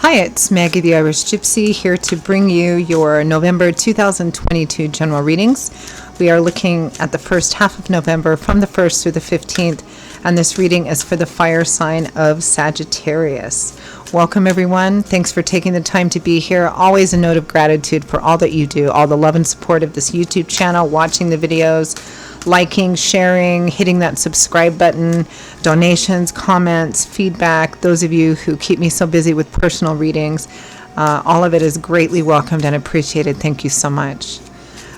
Hi, it's Maggie the Irish Gypsy here to bring you your November 2022 general readings. We are looking at the first half of November from the 1st through the 15th, and this reading is for the fire sign of Sagittarius. Welcome everyone. Thanks for taking the time to be here. Always a note of gratitude for all that you do, all the love and support of this YouTube channel, watching the videos, liking, sharing, hitting that subscribe button, donations, comments, feedback, those of you who keep me so busy with personal readings. All of it is greatly welcomed and appreciated. Thank you so much.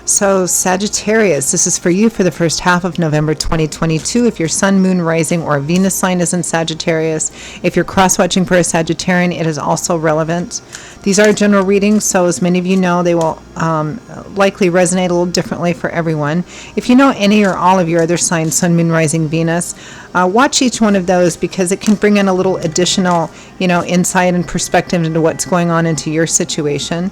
So Sagittarius, this is for you for the first half of November 2022. If your sun, moon, rising, or Venus sign is in Sagittarius, if you're cross-watching for a Sagittarian, it is also relevant. These are general readings, so as many of you know, they will likely resonate a little differently for everyone. If you know any or all of your other signs, sun, moon, rising, Venus, watch each one of those because it can bring in a little additional, insight and perspective into what's going on into your situation.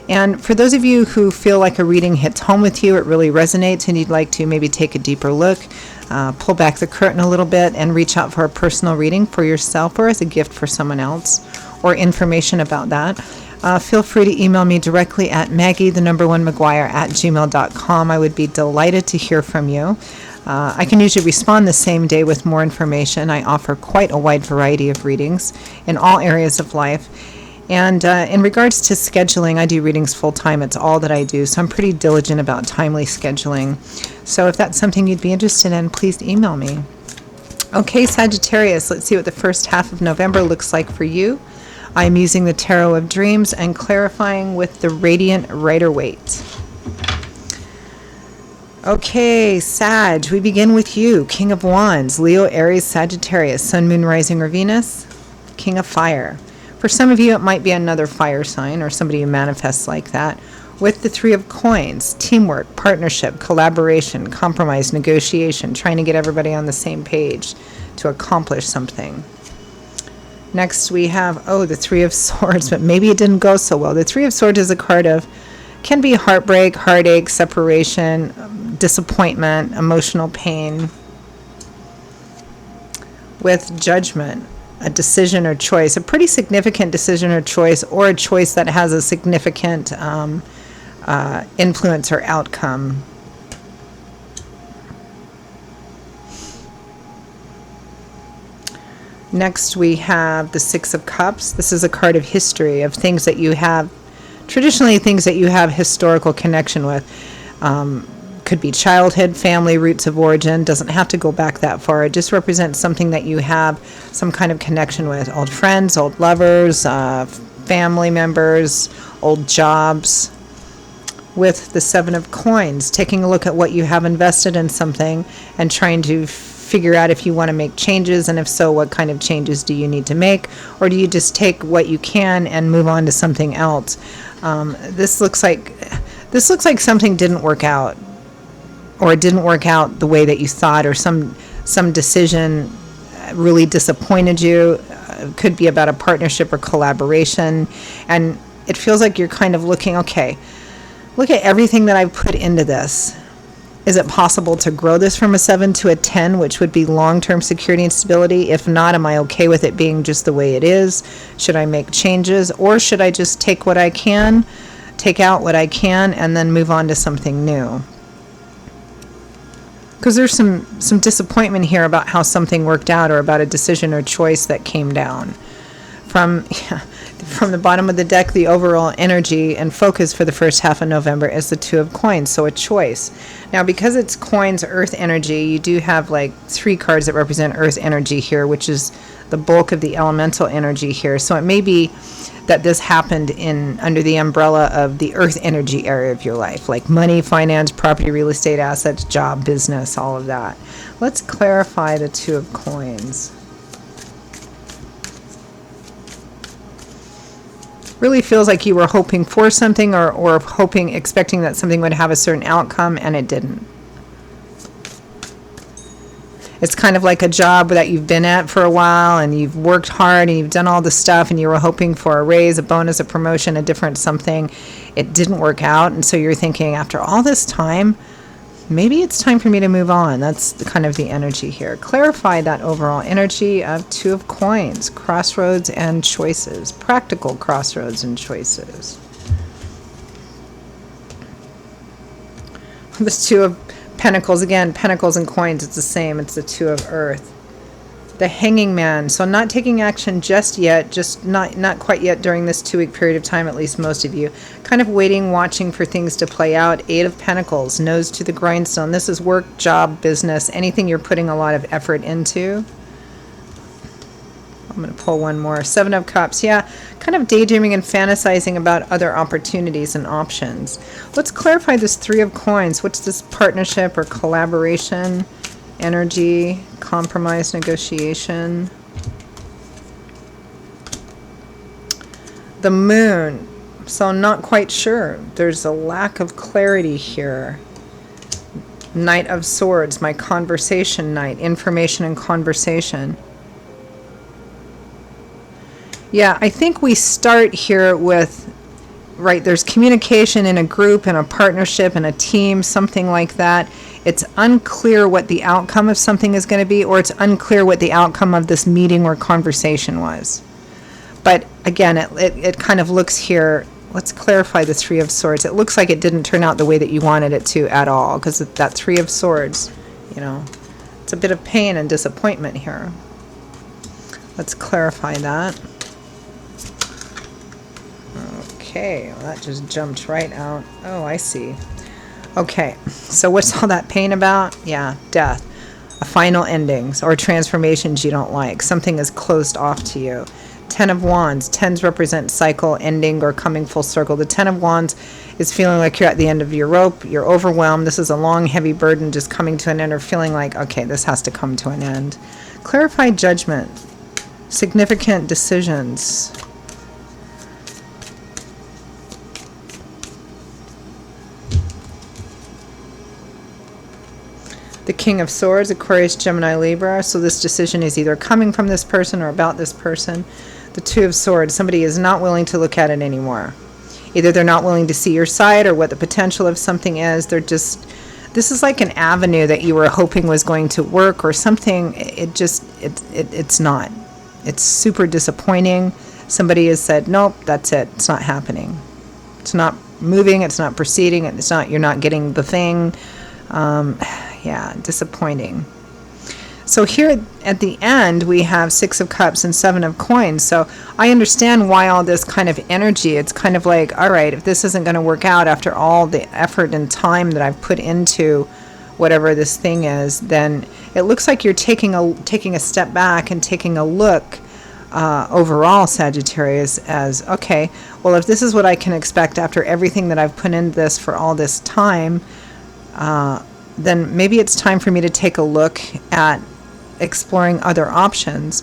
And for those of you who feel like a reading hits home with you, it really resonates, and you'd like to maybe take a deeper look, pull back the curtain a little bit and reach out for a personal reading for yourself or as a gift for someone else, or information about that, feel free to email me directly at maggie1mcguire@gmail.com. I would be delighted to hear from you. I can usually respond the same day with more information. I offer quite a wide variety of readings in all areas of life. And in regards to scheduling, I do readings full-time. It's all that I do, so I'm pretty diligent about timely scheduling. So if that's something you'd be interested in, please email me. Okay, Sagittarius, let's see what the first half of November looks like for you. I'm using the Tarot of Dreams and clarifying with the Radiant Rider-Waite. Okay, Sag, we begin with you. King of Wands, Leo, Aries, Sagittarius, Sun, Moon, Rising, or Venus, King of Fire. For some of you, it might be another fire sign or somebody who manifests like that. With the Three of Coins, teamwork, partnership, collaboration, compromise, negotiation, trying to get everybody on the same page to accomplish something. Next we have, the Three of Swords, but maybe it didn't go so well. The Three of Swords is a card of, can be heartbreak, heartache, separation, disappointment, emotional pain. With Judgment, a decision or choice, a pretty significant decision or choice, or a choice that has a significant influence or outcome. Next we have the Six of Cups. This is a card of history, of things that you have, traditionally things that you have historical connection with. Could be childhood, family, roots of origin. Doesn't have to go back that far. It just represents something that you have some kind of connection with. Old friends, old lovers, family members, old jobs. With the Seven of Coins, taking a look at what you have invested in something and trying to figure out if you want to make changes, and if so, what kind of changes do you need to make, or do you just take what you can and move on to something else? This looks like something didn't work out, or it didn't work out the way that you thought, or some decision really disappointed you. It could be about a partnership or collaboration, and it feels like you're kind of looking, okay, look at everything that I've put into this. Is it possible to grow this from a 7 to a 10, which would be long-term security and stability? If not, am I okay with it being just the way it is? Should I make changes, or should I just take what I can, take out what I can, and then move on to something new? Because there's some disappointment here about how something worked out, or about a decision or choice that came down. From the bottom of the deck, the overall energy and focus for the first half of November is the Two of Coins, so a choice. Now, because it's coins, earth energy, you do have like 3 cards that represent earth energy here, which is the bulk of the elemental energy here. So it may be that this happened under the umbrella of the earth energy area of your life, like money, finance, property, real estate, assets, job, business, all of that. Let's clarify the Two of Coins. Really feels like you were hoping for something, or expecting that something would have a certain outcome, and it didn't. It's kind of like a job that you've been at for a while, and you've worked hard, and you've done all the stuff, and you were hoping for a raise, a bonus, a promotion, a different something. It didn't work out, and so you're thinking, after all this time, maybe it's time for me to move on. That's kind of the energy here. Clarify that overall energy of Two of Coins, crossroads and choices, practical crossroads and choices. This Two of Pentacles, again, Pentacles and Coins, it's the same. It's the Two of Earth. The Hanging Man, so not taking action just yet, just not quite yet during this 2-week period of time, at least most of you. Kind of waiting, watching for things to play out. 8 of Pentacles, nose to the grindstone. This is work, job, business, anything you're putting a lot of effort into. I'm going to pull one more. 7 of Cups, yeah, kind of daydreaming and fantasizing about other opportunities and options. Let's clarify this 3 of Coins. What's this partnership or collaboration? Energy, compromise, negotiation. The Moon, so not quite sure. There's a lack of clarity here. Knight of Swords, my conversation knight, information and conversation. Yeah, I think we start here with, right, there's communication in a group and a partnership and a team, something like that. It's unclear what the outcome of something is going to be, or it's unclear what the outcome of this meeting or conversation was. But again, it kind of looks here, let's clarify the 3 of Swords. It looks like it didn't turn out the way that you wanted it to at all, because that 3 of Swords, you know, it's a bit of pain and disappointment here. Let's clarify that. Okay, well, that just jumped right out. Oh, I see. Okay, so what's all that pain about? Yeah, death. A final endings or transformations you don't like. Something is closed off to you. 10 of Wands. 10s represent cycle, ending, or coming full circle. The 10 of Wands is feeling like you're at the end of your rope. You're overwhelmed. This is a long, heavy burden just coming to an end, or feeling like, okay, this has to come to an end. Clarify judgment. Significant decisions. The King of Swords, Aquarius, Gemini, Libra. So this decision is either coming from this person or about this person. The 2 of Swords, somebody is not willing to look at it anymore. Either they're not willing to see your side or what the potential of something is. They're just, this is like an avenue that you were hoping was going to work or something. It's not. It's super disappointing. Somebody has said, nope, that's it. It's not happening. It's not moving. It's not proceeding. It's not, you're not getting the thing. Yeah, disappointing. So here at the end, we have 6 of Cups and 7 of Coins. So I understand why all this kind of energy. It's kind of like, all right, if this isn't going to work out after all the effort and time that I've put into whatever this thing is, then it looks like you're taking a step back and taking a look overall, Sagittarius, as, okay, well, if this is what I can expect after everything that I've put into this for all this time, then maybe it's time for me to take a look at exploring other options.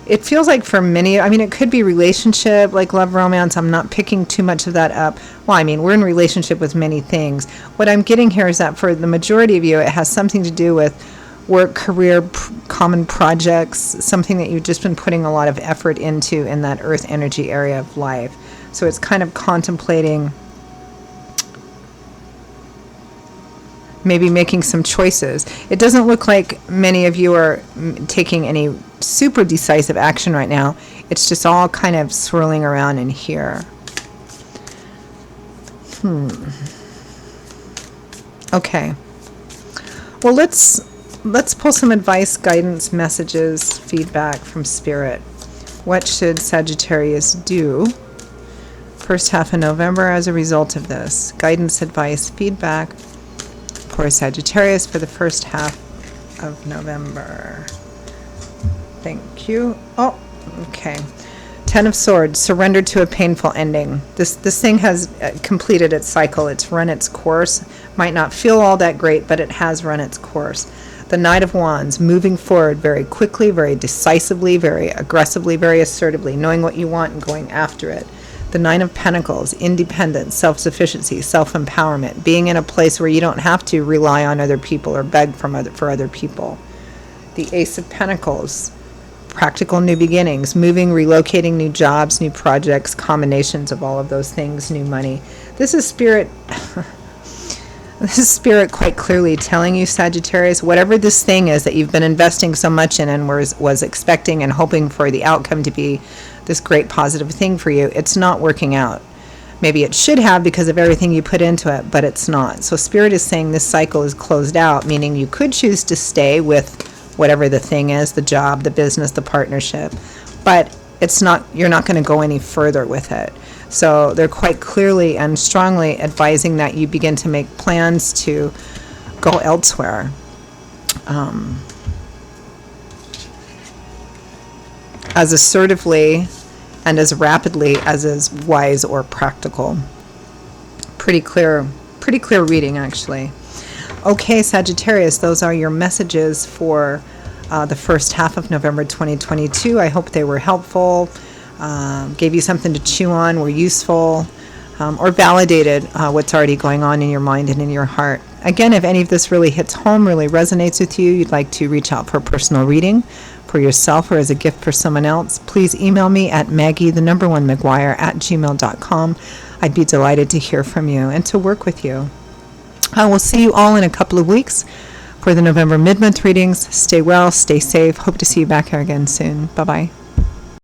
It feels like for many, I mean, it could be relationship, like love, romance. I'm not picking too much of that up. Well, I mean, we're in relationship with many things. What I'm getting here is that for the majority of you, it has something to do with work, career, common projects, something that you've just been putting a lot of effort into in that earth energy area of life. So it's kind of contemplating maybe making some choices. It doesn't look like many of you are taking any super decisive action right now. It's just all kind of swirling around in here. Okay. Well, let's pull some advice, guidance, messages, feedback from Spirit. What should Sagittarius do first half of November as a result of this? Guidance, advice, feedback for Sagittarius for the first half of November. Thank you. Oh, okay. 10 of Swords, surrendered to a painful ending. This thing has completed its cycle. It's run its course. Might not feel all that great, but it has run its course. The Knight of Wands, moving forward very quickly, very decisively, very aggressively, very assertively, knowing what you want and going after it. The Nine of Pentacles, independence, self-sufficiency, self-empowerment, being in a place where you don't have to rely on other people or beg for other people. The Ace of Pentacles, practical new beginnings, moving, relocating, new jobs, new projects, combinations of all of those things, new money. This is Spirit. This is Spirit quite clearly telling you, Sagittarius, whatever this thing is that you've been investing so much in and was expecting and hoping for the outcome to be this great positive thing for you, it's not working out. Maybe it should have because of everything you put into it, but it's not. So Spirit is saying this cycle is closed out, meaning you could choose to stay with whatever the thing is, the job, the business, the partnership, but it's not, you're not going to go any further with it. So they're quite clearly and strongly advising that you begin to make plans to go elsewhere. As assertively and as rapidly as is wise or practical. Pretty clear reading, actually. Okay, Sagittarius, those are your messages for the first half of November 2022. I hope they were helpful, gave you something to chew on, were useful, or validated what's already going on in your mind and in your heart. Again, if any of this really hits home, really resonates with you, you'd like to reach out for a personal reading for yourself or as a gift for someone else, please email me at maggie1mcguire@gmail.com. I'd be delighted to hear from you and to work with you. I will see you all in a couple of weeks for the November mid-month readings. Stay well, stay safe. Hope to see you back here again soon. Bye-bye.